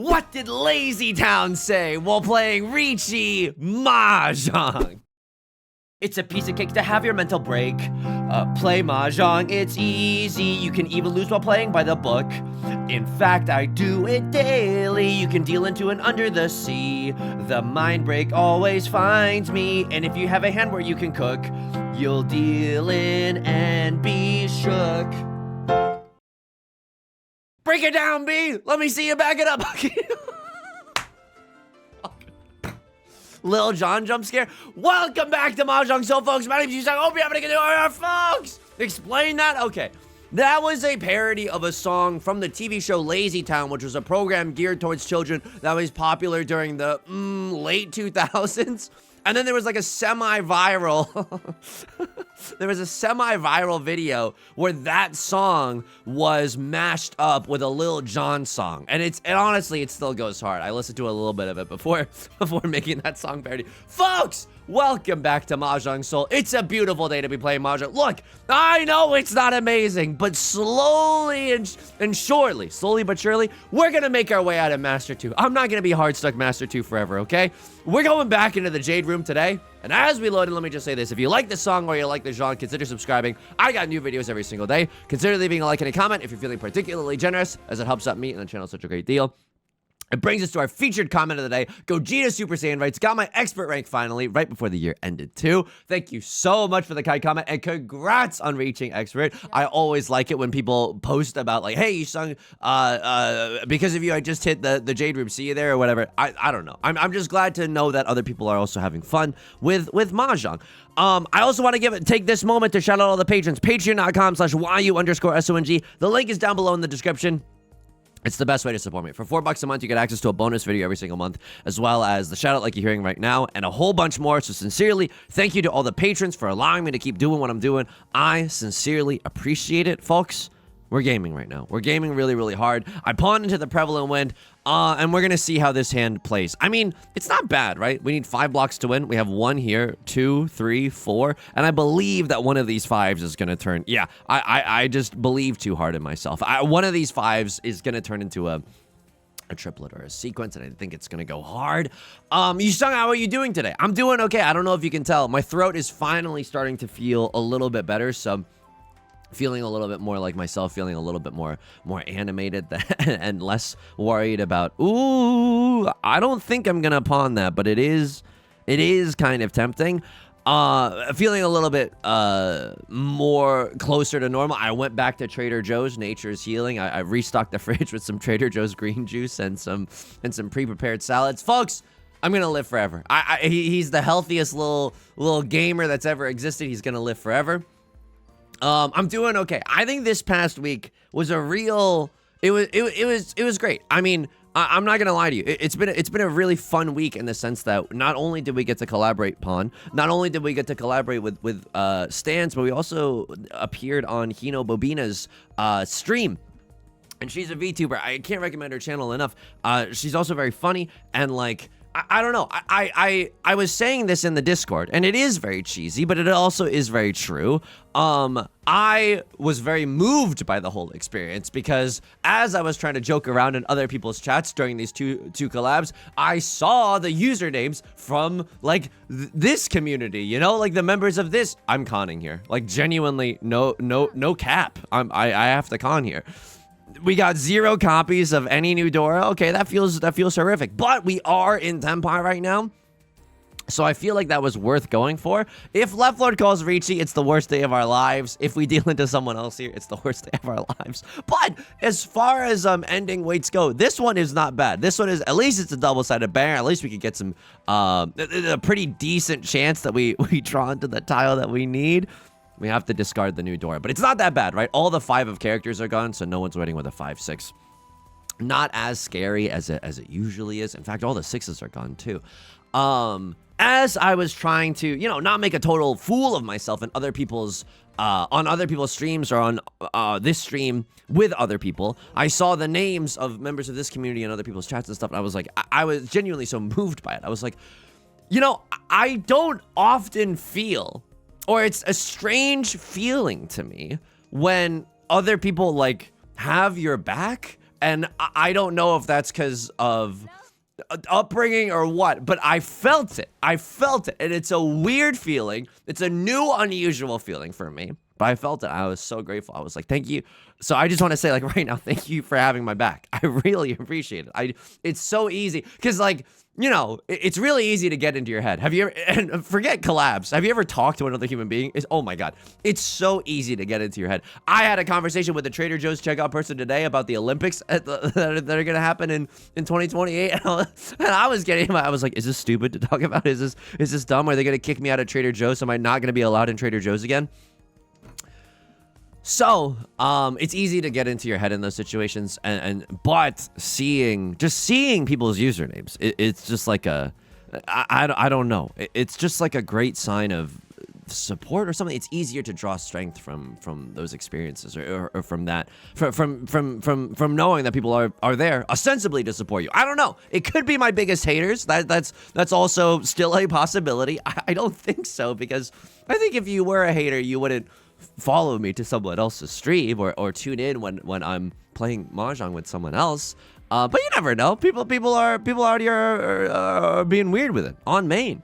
What did Lazy Town say while playing Riichi Mahjong? It's a piece of cake to have your mental break. Play Mahjong, it's easy. You can even lose while playing by the book. In fact, I do it daily. You can deal into an under the sea. The mind break always finds me. And if you have a hand where you can cook, you'll deal in and be shook. Break it down, B. Let me see you back it up. Lil Jon jump scare. Welcome back to Mahjong Soul, folks. My name's Yusong. Hope you're having a good day, folks. Explain that? Okay. That was a parody of a song from the TV show Lazy Town, which was a program geared towards children that was popular during the late 2000s. And then there was like a semi-viral, video where that song was mashed up with a Lil Jon song. And honestly, it still goes hard. I listened to a little bit of it before making that song parody. Folks, welcome back to Mahjong Soul. It's a beautiful day to be playing Mahjong. Look, I know it's not amazing, but slowly but surely, we're gonna make our way out of Master 2. I'm not gonna be hard stuck Master 2 forever, okay? We're going back into the Jade Room today, and as we load in, let me just say this. If you like this song or you like the genre, consider subscribing. I got new videos every single day. Consider leaving a like and a comment if you're feeling particularly generous, as it helps out me and the channel such a great deal. It brings us to our featured comment of the day. Gogeta Super Saiyan writes, got my expert rank finally, right before the year ended too. Thank you so much for the kind comment, and congrats on reaching expert. I always like it when people post about like, hey, Yusong, because of you, I just hit the Jade Room. See you there or whatever. I don't know. I'm just glad to know that other people are also having fun with Mahjong. I also want to take this moment to shout out all the patrons. Patreon.com/YU_SONG. The link is down below in the description. It's the best way to support me. For $4 a month, you get access to a bonus video every single month, as well as the shout out like you're hearing right now, and a whole bunch more. So sincerely, thank you to all the patrons for allowing me to keep doing what I'm doing. I sincerely appreciate it, folks. We're gaming right now. We're gaming really, really hard. I pawned into the Prevalent Wind, and we're going to see how this hand plays. I mean, it's not bad, right? We need 5 blocks to win. We have 1 here, 2, 3, 4, and I believe that one of these 5s is going to turn... Yeah, I just believe too hard in myself. One of these 5s is going to turn into a triplet or a sequence, and I think it's gonna go hard. Yusong, how are you doing today? I'm doing okay. I don't know if you can tell. My throat is finally starting to feel a little bit better, so... feeling a little bit more like myself, feeling a little bit more animated and less worried about, ooh, I don't think I'm gonna pawn that, but it is kind of tempting. Feeling a little bit more closer to normal. I went back to Trader Joe's Nature's Healing. I restocked the fridge with some Trader Joe's green juice and some pre-prepared salads. Folks, I'm gonna live forever. He's the healthiest little gamer that's ever existed. He's gonna live forever. I'm doing okay. I think this past week was a real... It was great. I mean, I'm not gonna lie to you. It's been a really fun week in the sense that not only did we get to collaborate Pawn, not only did we get to collaborate with Stans, but we also appeared on Hino Bobina's stream. And she's a VTuber. I can't recommend her channel enough. She's also very funny, and like... I don't know. I was saying this in the Discord, and it is very cheesy, but it also is very true. I was very moved by the whole experience because as I was trying to joke around in other people's chats during these two collabs, I saw the usernames from like this community, you know, like the members of this. I'm conning here, like genuinely, no cap. I have to con here. We got 0 copies of any new Dora. Okay, that feels horrific. But we are in Tenpai right now, so I feel like that was worth going for. If Left Lord calls Riichi, it's the worst day of our lives. If we deal into someone else here, it's the worst day of our lives. But as far as ending weights go, this one is not bad. This one is, at least it's a double-sided banger. At least we could get some a pretty decent chance that we draw into the tile that we need. We have to discard the new Dora, but it's not that bad, right? All the 5 of characters are gone, so no one's waiting with a 5/6. Not as scary as it usually is. In fact, all the 6s are gone too. As I was trying to, you know, not make a total fool of myself in other people's on other people's streams or on this stream with other people, I saw the names of members of this community and other people's chats and stuff, and I was like, I was genuinely so moved by it. I was like, you know, I don't often feel... or it's a strange feeling to me when other people like have your back And I don't know if that's because of upbringing or what, but I felt it. I felt it. And it's a weird feeling. It's a new, unusual feeling for me. But I felt it. I was so grateful. I was like, thank you. So I just want to say, like, right now, thank you for having my back. I really appreciate it. It's so easy. Because, like, you know, it's really easy to get into your head. Have you ever, and forget collabs, have you ever talked to another human being? Oh my God. It's so easy to get into your head. I had a conversation with a Trader Joe's checkout person today about the Olympics that are going to happen in 2028. And I was getting, I was like, is this stupid to talk about? Is this dumb? Are they going to kick me out of Trader Joe's? Am I not going to be allowed in Trader Joe's again? So, it's easy to get into your head in those situations, but seeing people's usernames, it's just like I don't know. It's just like a great sign of support or something. It's easier to draw strength from those experiences or from that, from knowing that people are there ostensibly to support you. I don't know. It could be my biggest haters. That's also still a possibility. I don't think so, because I think if you were a hater, you wouldn't follow me to someone else's stream or tune in when I'm playing Mahjong with someone else. But you never know. People out here are being weird with it on main.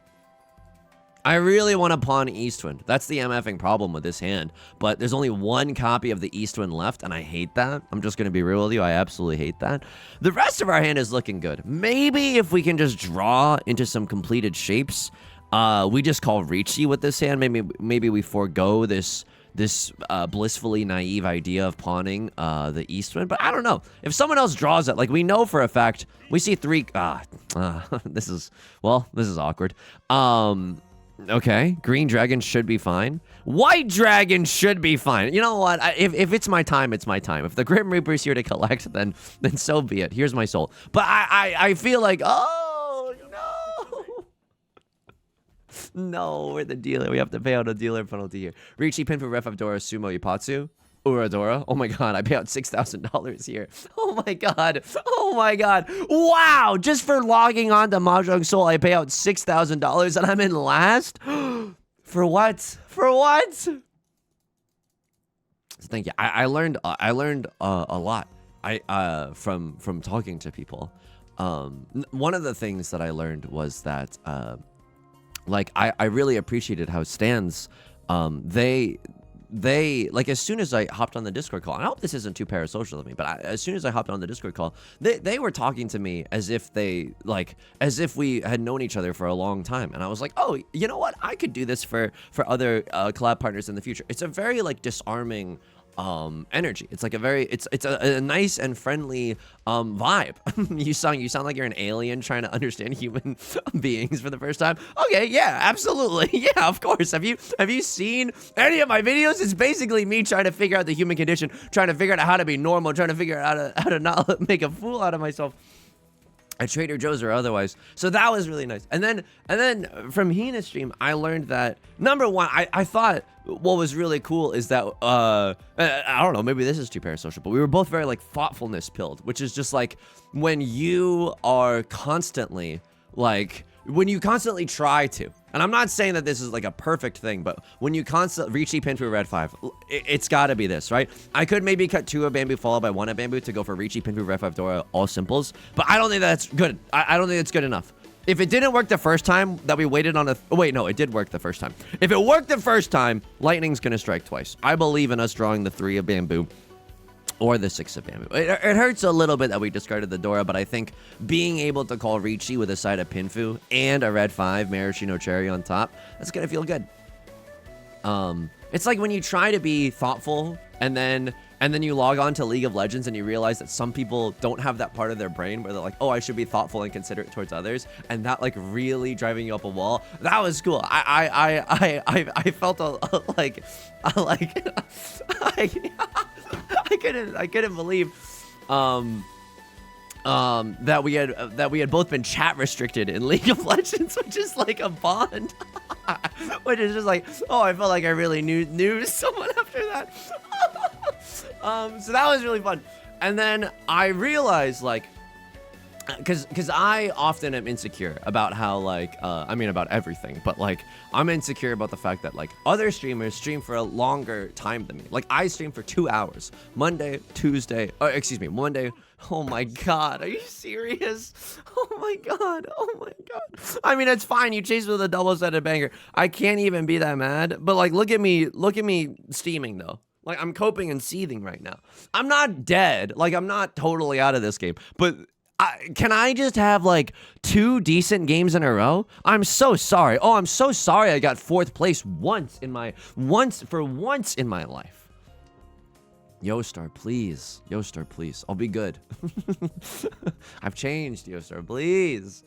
I really want to pawn Eastwind. That's the MFing problem with this hand. But there's only one copy of the Eastwind left, and I hate that. I'm just going to be real with you. I absolutely hate that. The rest of our hand is looking good. Maybe if we can just draw into some completed shapes, we just call Riichi with this hand. Maybe we forego this blissfully naive idea of pawning the Eastwind. But I don't know. If someone else draws it, like we know for a fact, we see three... this is awkward. Okay, green dragon should be fine. White dragon should be fine. You know what? If it's my time, it's my time. If the Grim Reaper's here to collect, then so be it. Here's my soul. But I feel like, oh, no. No, we're the dealer. We have to pay out a dealer penalty here. Riichi Pinfu Ref Dora Sumo Ipatsu. Uradora. Oh my God, I pay out $6,000 here. Oh my God. Oh my God. Wow. Just for logging on to Mahjong Soul, I pay out $6,000 and I'm in last? For what? For what? So thank you. I learned a lot. From talking to people. One of the things that I learned was that like I really appreciated how stands they like, as soon as I hopped on the Discord call, and I hope this isn't too parasocial of me, but as soon as I hopped on the Discord call, they were talking to me as if we had known each other for a long time. And I was like, oh, you know what? I could do this for other collab partners in the future. It's a very like disarming energy. It's like it's a nice and friendly vibe. You sound like you're an alien trying to understand human beings for the first time. Okay, yeah, absolutely. Yeah, of course. Have you seen any of my videos? It's basically me trying to figure out the human condition, trying to figure out how to be normal, trying to figure out how to not make a fool out of myself at Trader Joe's or otherwise. So that was really nice. And then from Hina's stream, I learned that, number one, I thought what was really cool is that, I don't know, maybe this is too parasocial, but we were both very like thoughtfulness pilled, which is just like when you are constantly like, when you constantly try to, and I'm not saying that this is like a perfect thing, but when you constantly Riichi Pinfu Red 5, it's got to be this, right? I could maybe cut 2 of bamboo followed by 1 of bamboo to go for Riichi Pinfu Red 5 Dora all simples, but I don't think that's good. I don't think it's good enough. If it didn't work the first time that we waited on wait, no, it did work the first time. If it worked the first time, lightning's gonna strike twice. I believe in us drawing the 3 of bamboo or the 6 of bamboo. It hurts a little bit that we discarded the Dora, but I think being able to call Riichi with a side of Pinfu and a red 5 maraschino cherry on top, that's gonna feel good. It's like when you try to be thoughtful and then you log on to League of Legends and you realize that some people don't have that part of their brain where they're like, oh, I should be thoughtful and considerate towards others, and that like really driving you up a wall. That was cool. I felt I couldn't believe that we had both been chat restricted in League of Legends, which is like a bond. Which is just like, oh, I felt like I really knew someone after that. So that was really fun. And then I realized, like, because I often am insecure about how, like, I mean, about everything, but, like, I'm insecure about the fact that, like, other streamers stream for a longer time than me. Like, I stream for 2 hours. Monday, Oh my god, are you serious? Oh my god, oh my god. I mean, it's fine. You chased with a double-sided banger. I can't even be that mad. But like, look at me steaming though. Like, I'm coping and seething right now. I'm not dead. Like, I'm not totally out of this game. But can I just have like 2 decent games in a row? I'm so sorry. Oh, I'm so sorry. I got 4th place once in my life. Yostar, please. Yostar, please. I'll be good. I've changed, Yostar, please.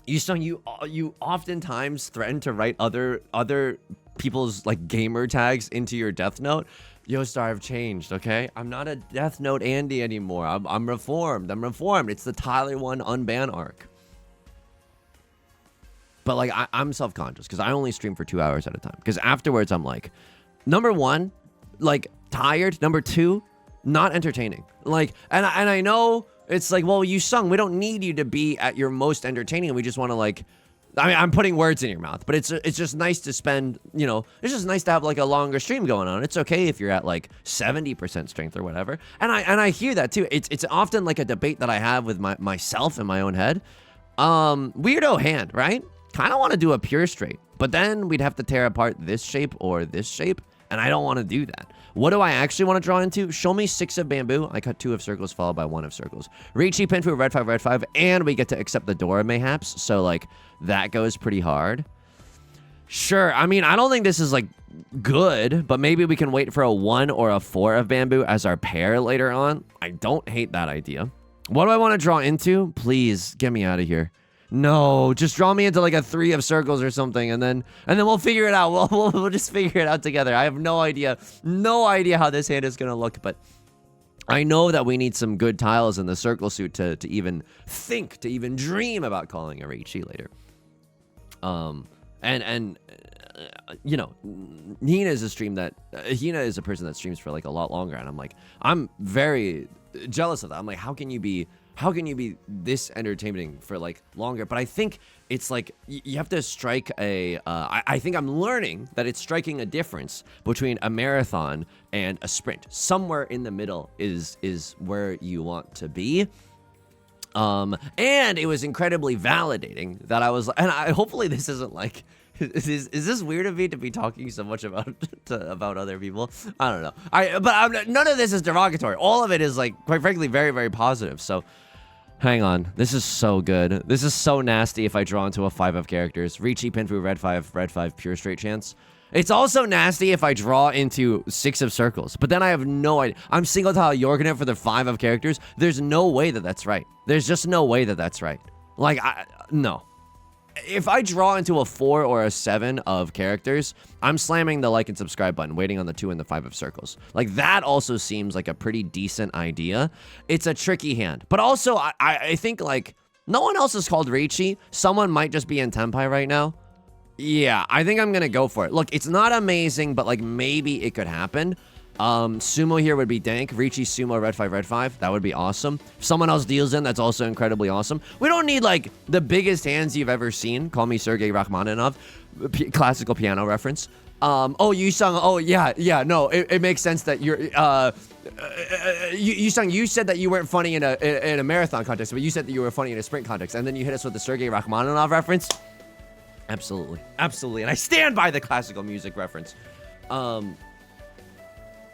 Yusong, you oftentimes threaten to write other people's like gamer tags into your Death Note. Yostar, I've changed, okay? I'm not a Death Note Andy anymore. I'm reformed. I'm reformed. It's the Tyler 1 unban arc. But like I'm self-conscious because I only stream for 2 hours at a time. Because afterwards I'm like, number 1, like tired. Number 2, not entertaining. Like, and I know it's like, well, Yusong, we don't need you to be at your most entertaining. We just want to like, I mean, I'm putting words in your mouth, but it's just nice to spend, you know, it's just nice to have like a longer stream going on. It's okay if you're at like 70% strength or whatever. And I hear that too. It's often like a debate that I have with myself in my own head. Weirdo hand, right? Kind of want to do a pure straight, but then we'd have to tear apart this shape or this shape. And I don't want to do that. What do I actually want to draw into? Show me 6 of bamboo. I cut 2 of circles followed by 1 of circles. Riichi, Pinfu, red 5, and we get to accept the Dora mayhaps. So like that goes pretty hard. Sure. I mean, I don't think this is like good, but maybe we can wait for a 1 or a 4 of bamboo as our pair later on. I don't hate that idea. What do I want to draw into? Please get me out of here. No, just draw me into like a 3 of circles or something, and then we'll figure it out. We'll just figure it out together. I have no idea how this hand is gonna look, but I know that we need some good tiles in the circle suit to even think, to even dream about calling a Riichi later. You know, Hina is a person that streams for like a lot longer, and I'm very jealous of that. I'm like, how can you be this entertaining for like longer? But I think it's like you have to strike I think I'm learning that it's striking a difference between a marathon and a sprint. Somewhere in the middle is where you want to be. And it was incredibly validating that I was, and hopefully this isn't like, is this weird of me to be talking so much about other people? I don't know. None of this is derogatory. All of it is like, quite frankly, very, very positive. So hang on. This is so good. This is so nasty if I draw into a 5 of characters. Riichi, Pinfu, red 5, pure straight chance. It's also nasty if I draw into 6 of circles, but then I have no idea. I'm single tile Yorkin for the 5 of characters. There's no way that that's right. There's just no way that that's right. Like, no. If I draw into a 4 or a 7 of characters, I'm slamming the like and subscribe button, waiting on the 2 and the 5 of circles. Like, that also seems like a pretty decent idea. It's a tricky hand. But also, I think, like, no one else is called Riichi. Someone might just be in Tenpai right now. Yeah, I think I'm gonna go for it. Look, it's not amazing, but, like, maybe it could happen. Sumo here would be dank. Riichi, Sumo, red 5. That would be awesome. If someone else deals in, that's also incredibly awesome. We don't need, like, the biggest hands you've ever seen. Call me Sergei Rachmaninoff. Classical piano reference. Oh, Yusong. Oh, yeah. No, it makes sense that you're, Yusong, you said that you weren't funny in a marathon context, but you said that you were funny in a sprint context, and then you hit us with the Sergei Rachmaninoff reference. Absolutely. And I stand by the classical music reference.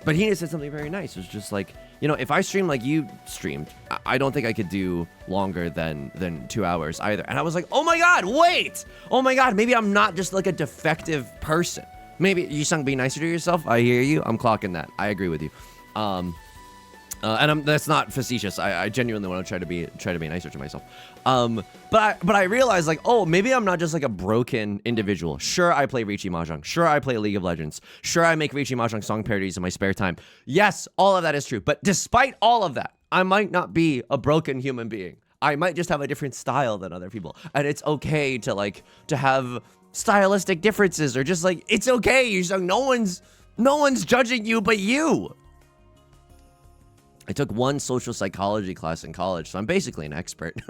But he said something very nice. It was just like, you know, if I stream like you streamed, I don't think I could do longer than 2 hours either. And I was like, oh my God, wait! Oh my God, maybe I'm not just like a defective person. Maybe, Yusong, be nicer to yourself. I hear you. I'm clocking that. I agree with you. And that's not facetious. I genuinely want to try to be nicer to myself. But I realized, like, oh, maybe I'm not just like a broken individual. Sure, I play Riichi Mahjong. Sure, I play League of Legends. Sure, I make Riichi Mahjong song parodies in my spare time. Yes, all of that is true. But despite all of that, I might not be a broken human being. I might just have a different style than other people. And it's okay to have stylistic differences, or just like, it's okay. No one's judging you but you. I took 1 social psychology class in college, so I'm basically an expert.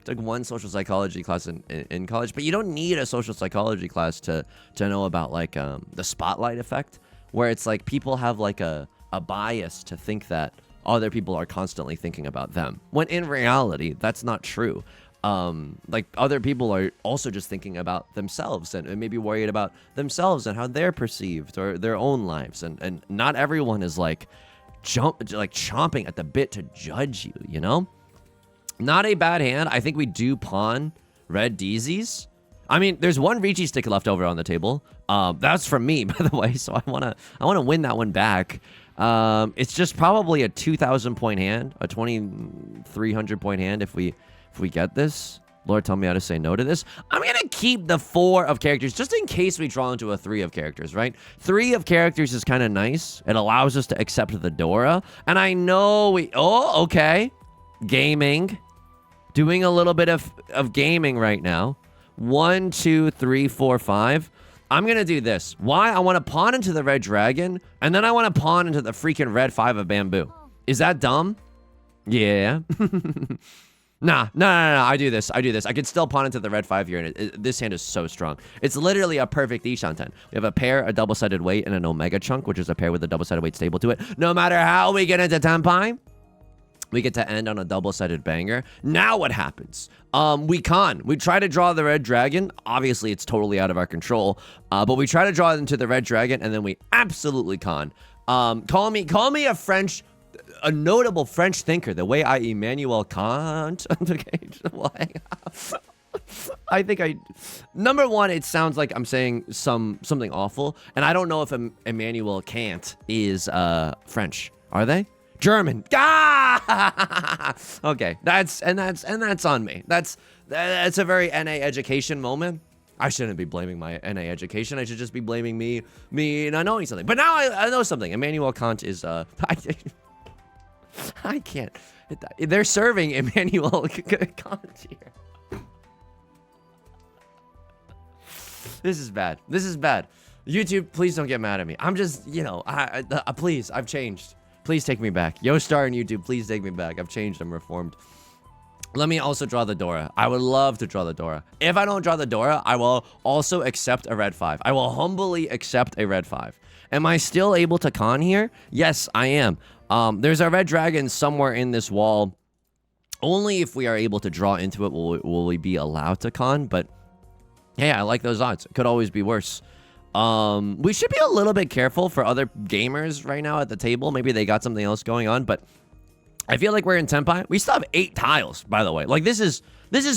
Took 1 social psychology class in college, but you don't need a social psychology class to know about, like, the spotlight effect, where it's like people have like a bias to think that other people are constantly thinking about them. When in reality, that's not true. Like other people are also just thinking about themselves and maybe worried about themselves and how they're perceived or their own lives. And not everyone is like chomping at the bit to judge you, you know? Not a bad hand. I think we do pawn red DZs. I mean, there's one Riichi stick left over on the table. That's from me, by the way. So I wanna win that one back. It's just probably a 2,000 point hand, a 2,300 point hand if we get this. Lord, tell me how to say no to this. I'm going to keep the 4 of characters just in case we draw into a 3 of characters, right? 3 of characters is kind of nice. It allows us to accept the Dora. And I know we... Oh, okay. Gaming. Doing a little bit of gaming right now. 1, 2, 3, 4, 5. I'm going to do this. Why? I want to pawn into the red dragon. And then I want to pawn into the freaking red 5 of bamboo. Is that dumb? Yeah. Nah, I do this. I can still pawn into the red 5 here, and this hand is so strong. It's literally a perfect Ishan 10. We have a pair, a double-sided weight, and an Omega chunk, which is a pair with a double-sided weight stable to it. No matter how we get into Tenpai, we get to end on a double-sided banger. Now what happens? We try to draw the red dragon. Obviously, it's totally out of our control, but we try to draw it into the red dragon, and then we absolutely con. Call me a notable French thinker, the way I Immanuel Kant. Okay, I think number one, it sounds like I'm saying something awful, and I don't know if Immanuel Kant is French. Are they? German. Ah! Okay, that's on me. That's a very NA education moment. I shouldn't be blaming my NA education. I should just be blaming me not knowing something. But now I know something. Immanuel Kant is I can't. They're serving Immanuel Kant here. This is bad. This is bad. YouTube, please don't get mad at me. I'm just, you know, please, I've changed. Please take me back. Yostar and YouTube, please take me back. I've changed. I'm reformed. Let me also draw the Dora. I would love to draw the Dora. If I don't draw the Dora, I will also accept a red 5. I will humbly accept a red 5. Am I still able to con here? Yes, I am. There's a red dragon somewhere in this wall. Only if we are able to draw into it will we be allowed to con. But hey, I like those odds. It could always be worse. We should be a little bit careful for other gamers right now at the table. Maybe they got something else going on, but I feel like we're in Tenpai. We still have 8 tiles, by the way. Like this is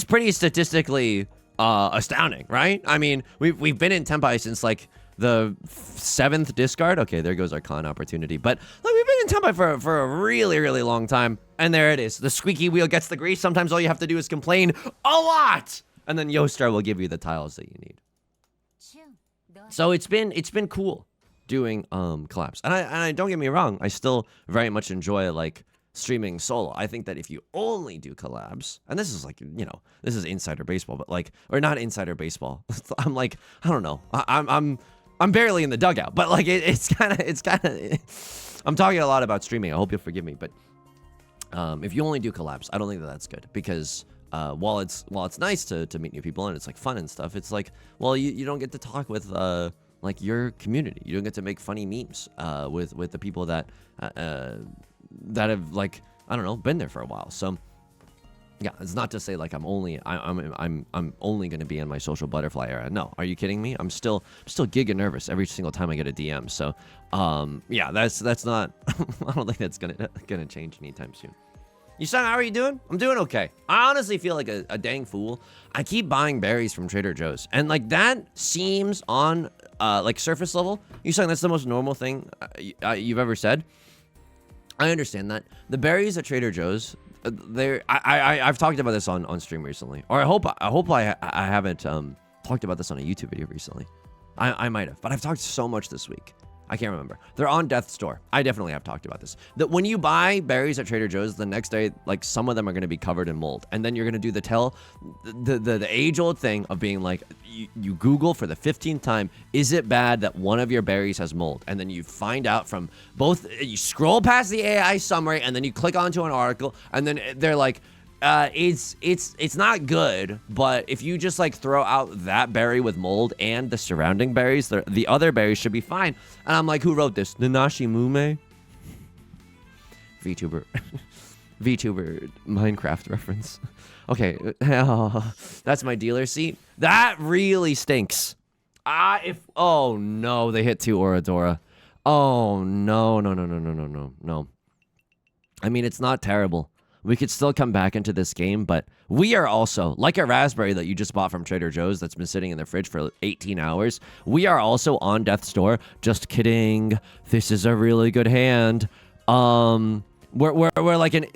pretty statistically astounding, right? I mean, we've been in Tenpai since like the 7th discard. Okay, there goes our con opportunity. But like, we've been in Tenpai for a really, really long time. And there it is. The squeaky wheel gets the grease. Sometimes all you have to do is complain a lot. And then Yostar will give you the tiles that you need. So it's been cool doing collabs. And I don't get me wrong, I still very much enjoy like streaming solo. I think that if you only do collabs, and this is like, you know, this is insider baseball, but like, or not insider baseball. I'm like, I don't know. I'm barely in the dugout, but like it's kind of I'm talking a lot about streaming. I hope you'll forgive me, but if you only do collabs, I don't think that that's good, because while it's nice to meet new people and it's like fun and stuff, it's like, well, you don't get to talk with like your community. You don't get to make funny memes with the people that have, like, I don't know, been there for a while. So yeah, it's not to say like I'm only going to be in my social butterfly era. No, are you kidding me? I'm still giga nervous every single time I get a DM. So yeah, that's not I don't think that's gonna change anytime soon. Yusong, how are you doing? I'm doing okay. I honestly feel like a dang fool. I keep buying berries from Trader Joe's, and like that seems on like surface level. Yusong, that's the most normal thing you've ever said. I understand that. The berries at Trader Joe's, I've talked about this on stream recently, or I hope I haven't talked about this on a YouTube video recently. I might have, but I've talked so much this week. I can't remember. They're on death's door. I definitely have talked about this. That when you buy berries at Trader Joe's, the next day, like some of them are going to be covered in mold, and then you're going to do the age-old thing of being like, you Google for the 15th time, is it bad that one of your berries has mold? And then you find out from both. You scroll past the AI summary, and then you click onto an article, and then they're like, it's not good, but if you just like throw out that berry with mold and the surrounding berries, the other berries should be fine. And I'm like, who wrote this? Nanashi Mume? VTuber. VTuber Minecraft reference. Okay, that's my dealer seat. That really stinks. Oh no, they hit 2 Oradora. Oh no. I mean, it's not terrible. We could still come back into this game, but we are also, like a raspberry that you just bought from Trader Joe's that's been sitting in the fridge for 18 hours, we are also on death's door. Just kidding. This is a really good hand. We're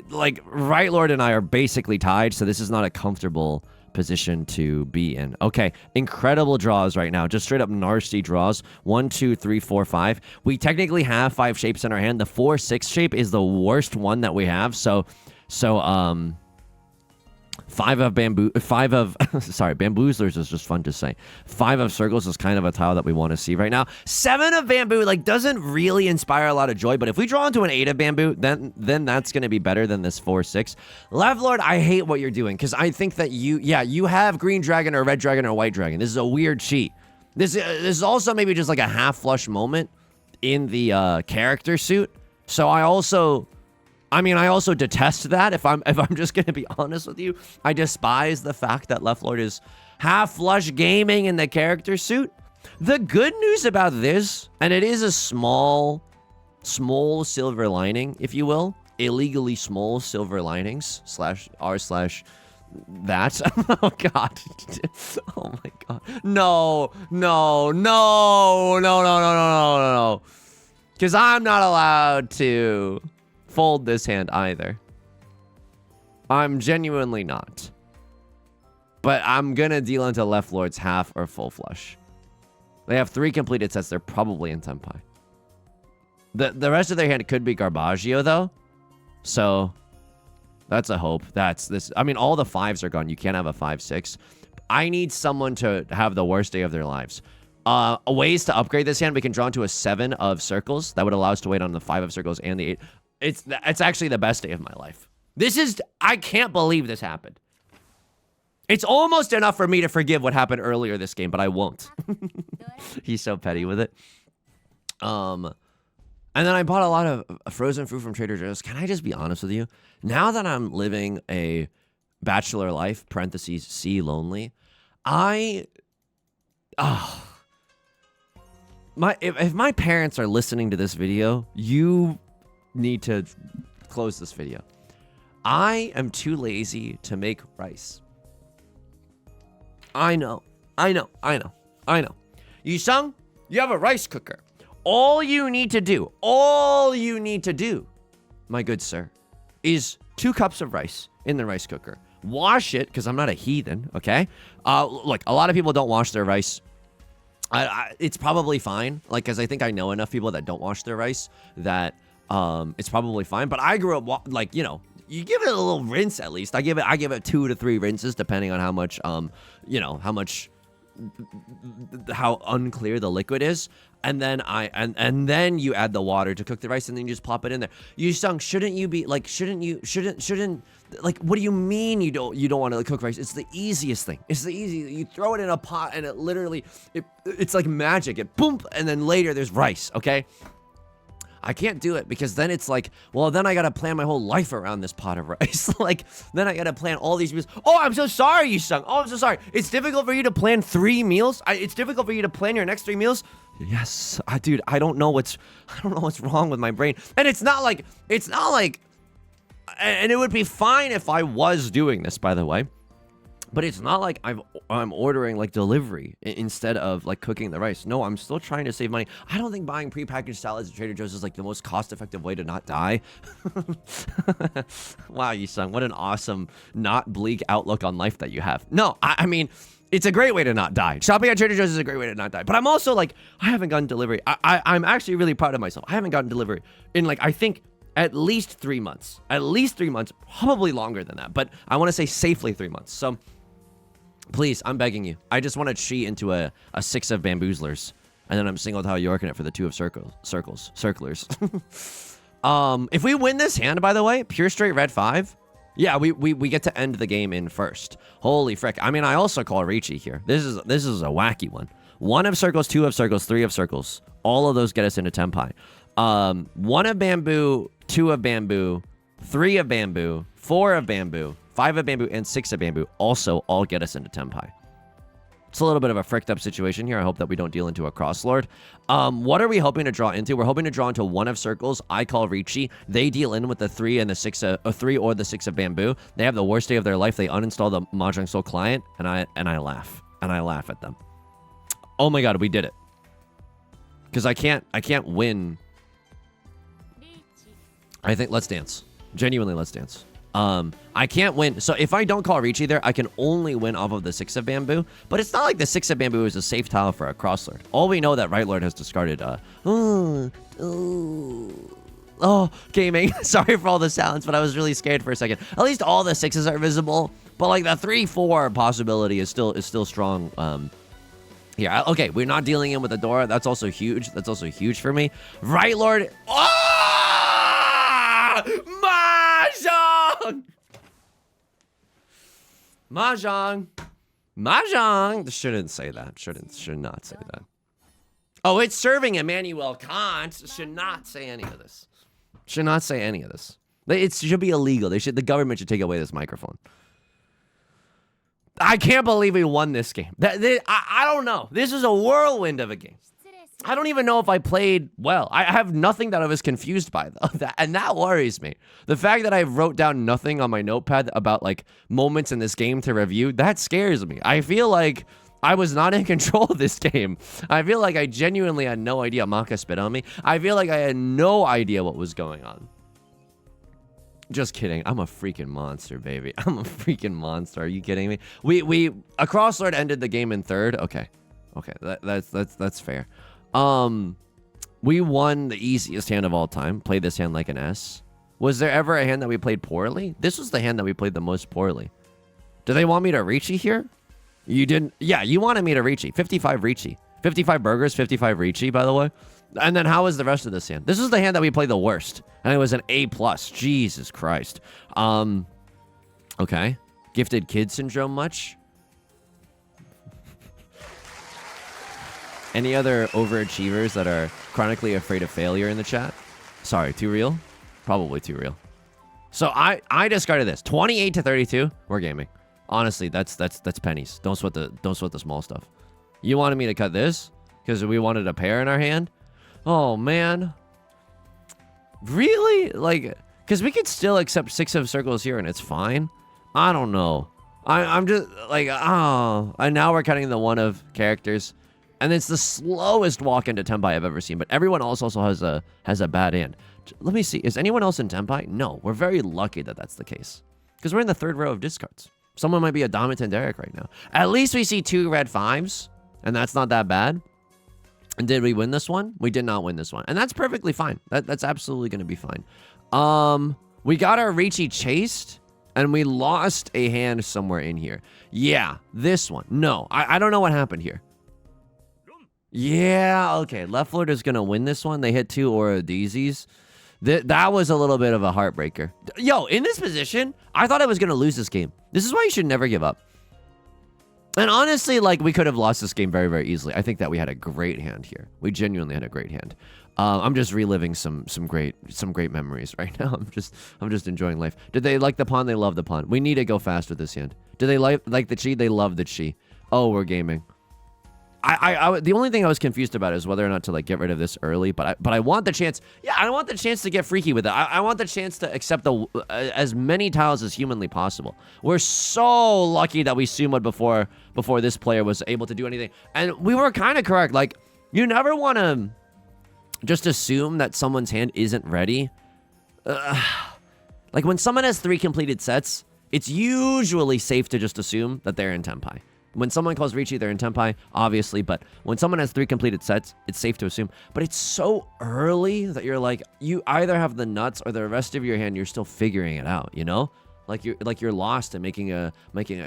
like Right Lord and I are basically tied, so this is not a comfortable position to be in. Okay, incredible draws right now. Just straight up nasty draws. 1, 2, 3, 4, 5. We technically have 5 shapes in our hand. The 4-6 shape is the worst one that we have. So 5 of bamboozlers is just fun to say. 5 of circles is kind of a tile that we want to see right now. 7 of bamboo like doesn't really inspire a lot of joy, but if we draw into an 8 of bamboo, then that's going to be better than this 4-6. Left Lord, I hate what you're doing because I think that you have green dragon or red dragon or white dragon. This is a weird cheat. This is also maybe just like a half flush moment in the character suit. So I also detest that. If I'm just gonna be honest with you, I despise the fact that Left Lord is half flush gaming in the character suit. The good news about this, and it is a small silver lining, if you will, illegally small silver linings /r/that. Oh god. Oh my god. No. Because I'm not allowed to fold this hand either. I'm genuinely not. But I'm gonna deal into Left Lord's half or full flush. They have 3 completed sets. They're probably in Tenpai. The rest of their hand could be Garbaggio though. So that's a hope. That's this. I mean, all the 5s are gone. You can't have a 5-6. I need someone to have the worst day of their lives. Ways to upgrade this hand, we can draw into a 7 of circles. That would allow us to wait on the 5 of circles and the 8. It's actually the best day of my life. I can't believe this happened. It's almost enough for me to forgive what happened earlier this game, but I won't. He's so petty with it. And then I bought a lot of frozen fruit from Trader Joe's. Can I just be honest with you? Now that I'm living a bachelor life, parentheses, C lonely, if my parents are listening to this video, you need to close this video. I am too lazy to make rice. I know. Yusong, you have a rice cooker. All you need to do, my good sir, is 2 cups of rice in the rice cooker. Wash it, because I'm not a heathen, okay? Look, a lot of people don't wash their rice. It's probably fine, like, because I think I know enough people that don't wash their rice that it's probably fine. But I grew up, like, you know, you give it a little rinse at least. I give it 2 to 3 rinses, depending on how much, how unclear the liquid is. And then and then you add the water to cook the rice, and then you just plop it in there. Yusong, shouldn't like, what do you mean you don't want to cook rice? It's the easiest thing. You throw it in a pot, and it literally, it's like magic. It boom, and then later there's rice, okay? I can't do it because then it's like, well, then I got to plan my whole life around this pot of rice. Like, then I got to plan all these meals. Oh, I'm so sorry, Yusong. Oh, I'm so sorry. It's difficult for you to plan 3 meals? It's difficult for you to plan your next 3 meals? Yes, dude, I don't know what's wrong with my brain. And it's not like, and it would be fine if I was doing this, by the way. But it's not like I'm ordering like delivery instead of like cooking the rice. No, I'm still trying to save money. I don't think buying prepackaged salads at Trader Joe's is like the most cost-effective way to not die. Wow, Yusong, what an awesome, not bleak outlook on life that you have. No, I mean, it's a great way to not die. Shopping at Trader Joe's is a great way to not die. But I'm also like, I haven't gotten delivery. I'm actually really proud of myself. I haven't gotten delivery in like, I think, at least 3 months. At least 3 months, probably longer than that. But I want to say safely 3 months. So please, I'm begging you. I just want to cheat into a 6 of bamboozlers. And then I'm single tile Yorking it for the 2 of circlers. If we win this hand, by the way, pure straight red 5. Yeah, we get to end the game in first. Holy frick. I mean, I also call Riichi here. This is a wacky one. 1 of circles, 2 of circles, 3 of circles. All of those get us into Tenpai. 1 of bamboo, 2 of bamboo, 3 of bamboo, 4 of bamboo, 5 of bamboo, and 6 of bamboo also all get us into Tenpai. It's a little bit of a fricked up situation here. I hope that we don't deal into a crosslord. What are we hoping to draw into? We're hoping to draw into 1 of circles. I call Riichi. They deal in with the 3 and the 6 of 3 or the 6 of bamboo. They have the worst day of their life. They uninstall the Mahjong Soul client, and I laugh. And I laugh at them. Oh my god, we did it. Because I can't win. I think let's dance. Genuinely, let's dance. I can't win. So if I don't call Riichi there, I can only win off of the 6 of bamboo. But it's not like the 6 of bamboo is a safe tile for a crosslord. All we know that right lord has discarded. Gaming. Sorry for all the silence, but I was really scared for a second. At least all the 6s are visible, but like the 3-4 possibility is still strong. Yeah. Okay, we're not dealing in with the door. That's also huge. That's also huge for me. Right lord. Mahjong! Mahjong! Mahjong! Shouldn't say that. Should not say that. Oh, it's serving Immanuel Kant. Should not say any of this. Should not say any of this. It should be illegal. The government should take away this microphone. I can't believe we won this game. I don't know. This is a whirlwind of a game. I don't even know if I played well. I have nothing that I was confused by, though. And that worries me. The fact that I wrote down nothing on my notepad about, like, moments in this game to review, that scares me. I feel like I was not in control of this game. I feel like I genuinely had no idea. Maka spit on me. I feel like I had no idea what was going on. Just kidding. I'm a freaking monster, baby. I'm a freaking monster. Are you kidding me? A crosslord ended the game in 3rd. Okay. Okay, that's fair. We won the easiest hand of all time. Played this hand like an S. Was there ever a hand that we played poorly? This was the hand that we played the most poorly. Do they want me to Riichi here? You didn't. Yeah, you wanted me to Riichi. 55 Riichi. 55 burgers, 55 Riichi, by the way. And then how was the rest of this hand? This is the hand that we played the worst. And it was an A+. Jesus Christ. Okay. Gifted kid syndrome much? Any other overachievers that are chronically afraid of failure in the chat? Sorry, too real? Probably too real. So I discarded this. 28 to 32. We're gaming. Honestly, that's pennies. Don't sweat the small stuff. You wanted me to cut this because we wanted a pair in our hand? Oh man. Really? Like, because we could still accept 6 of circles here and it's fine. I don't know. I'm just like, and now we're cutting the 1 of characters. And it's the slowest walk into Tenpai I've ever seen. But everyone else also has a bad hand. Let me see. Is anyone else in Tenpai? No. We're very lucky that that's the case. Because we're in the 3rd row of discards. Someone might be a dominant Derek right now. At least we see 2 red 5s. And that's not that bad. And did we win this one? We did not win this one. And that's perfectly fine. That's absolutely going to be fine. We got our Riichi chased. And we lost a hand somewhere in here. Yeah. This one. No. I don't know what happened here. Yeah, okay. Left lord is going to win this one. They hit 2 Aura Deezies. That was a little bit of a heartbreaker. Yo, in this position, I thought I was going to lose this game. This is why you should never give up. And honestly, like, we could have lost this game very, very easily. I think that we had a great hand here. We genuinely had a great hand. I'm just reliving some great memories right now. I'm just enjoying life. Did they like the pawn? They love the pawn. We need to go fast with this hand. Do they like the chi? They love the chi. Oh, we're gaming. The only thing I was confused about is whether or not to like get rid of this early, but I want the chance. Yeah, I want the chance to get freaky with it. I want the chance to accept as many tiles as humanly possible. We're so lucky that we sumoed before this player was able to do anything, and we were kind of correct. Like, you never want to just assume that someone's hand isn't ready. Like when someone has 3 completed sets, it's usually safe to just assume that they're in Tenpai. When someone calls Riichi, they're in Tenpai, obviously, but when someone has 3 completed sets, it's safe to assume. But it's so early that you're like, you either have the nuts or the rest of your hand, you're still figuring it out, you know? Like you're lost and making a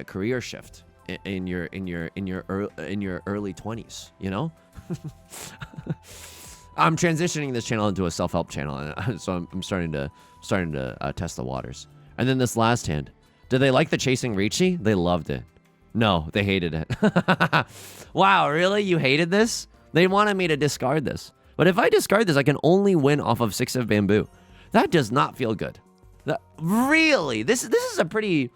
career shift in your early 20s, you know? I'm transitioning this channel into a self-help channel, and so I'm starting to test the waters. And then this last hand, did they like the chasing Riichi? They loved it. No, they hated it. Wow, really? You hated this? They wanted me to discard this. But if I discard this, I can only win off of 6 of bamboo. That does not feel good. Really? This is a pretty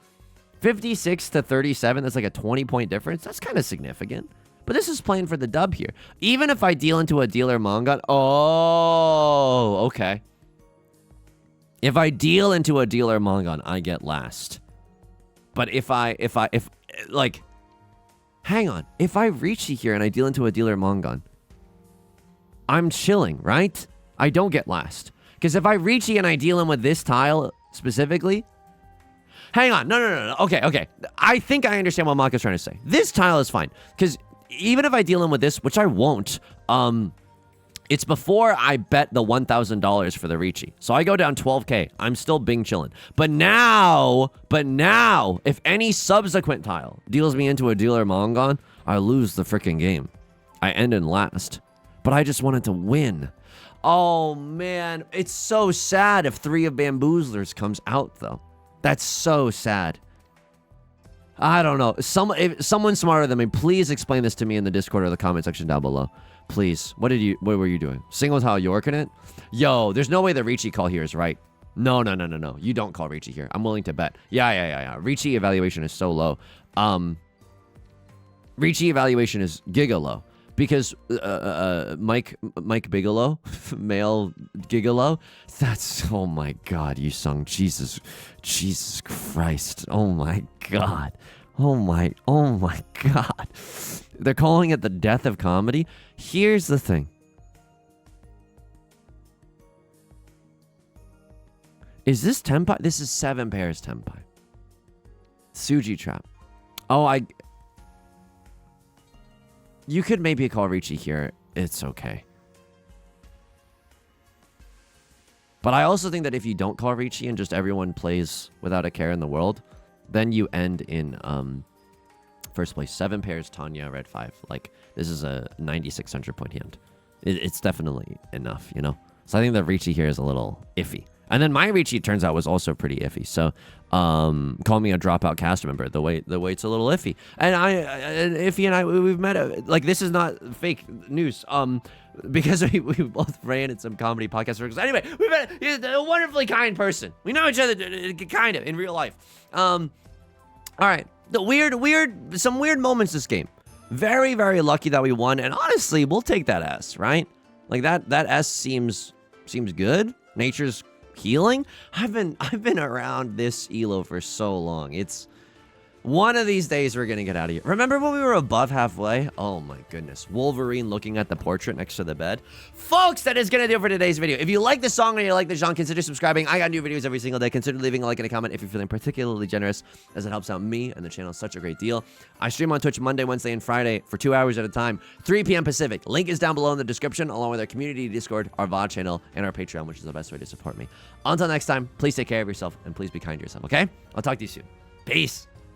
56 to 37. That's like a 20-point difference. That's kind of significant. But this is playing for the dub here. Even if I deal into a dealer Mongon. Oh, okay. If I deal into a dealer Mongon, I get last. But if like, hang on. If I Riichi here and I deal into a dealer Mongon, I'm chilling, right? I don't get last. Because if I Riichi and I deal in with this tile specifically, hang on. No. Okay. I think I understand what Maka's trying to say. This tile is fine. Because even if I deal in with this, which I won't, it's before I bet the $1,000 for the Riichi. So I go down 12K. I'm still bing chilling. But now, if any subsequent tile deals me into a dealer Mongon, I lose the freaking game. I end in last. But I just wanted to win. Oh, man. It's so sad if 3 of Bamboozlers comes out, though. That's so sad. I don't know. If someone smarter than me, please explain this to me in the Discord or the comment section down below. Please. What were you doing? Single tile Yorking it? Yo, there's no way the Riichi call here is right. No. You don't call Riichi here. I'm willing to bet. Yeah. Riichi evaluation is so low. Riichi evaluation is giga low. Because Mike Bigelow, male Gigolo, that's, oh my God, Yusong, Jesus Christ, oh my God, oh my God. They're calling it the death of comedy. Here's the thing. Is this Tenpai? This is 7 pairs Tenpai. Suji trap. Oh, you could maybe call Riichi here. It's okay. But I also think that if you don't call Riichi and just everyone plays without a care in the world, then you end in first place. 7 pairs, Tanya, red 5. Like, this is a 9,600 point hand. It's definitely enough, you know? So I think that Riichi here is a little iffy. And then my Riichi, it turns out, was also pretty iffy. So, call me a dropout cast member. The weight's a little iffy. And Iffy and I, we've met. Like, this is not fake news. Because we both ran at some comedy podcast circles. Anyway, we met. He's a wonderfully kind person. We know each other kind of in real life. All right. Some weird moments this game. Very, very lucky that we won. And honestly, we'll take that S, right? Like that S seems good. Nature's healing. I've been around this elo for so long. It's one of these days we're gonna get out of here. Remember when we were above halfway? Oh my goodness. Wolverine looking at the portrait next to the bed. Folks, that is gonna do it for today's video. If you like the song or you like the genre, consider subscribing. I got new videos every single day. Consider leaving a like and a comment if you're feeling particularly generous, as it helps out me and the channel such a great deal. I stream on Twitch Monday, Wednesday, and Friday for 2 hours at a time, 3 p.m. Pacific. Link is down below in the description, along with our community Discord, our VOD channel, and our Patreon, which is the best way to support me. Until next time, please take care of yourself and please be kind to yourself, okay? I'll talk to you soon. Peace.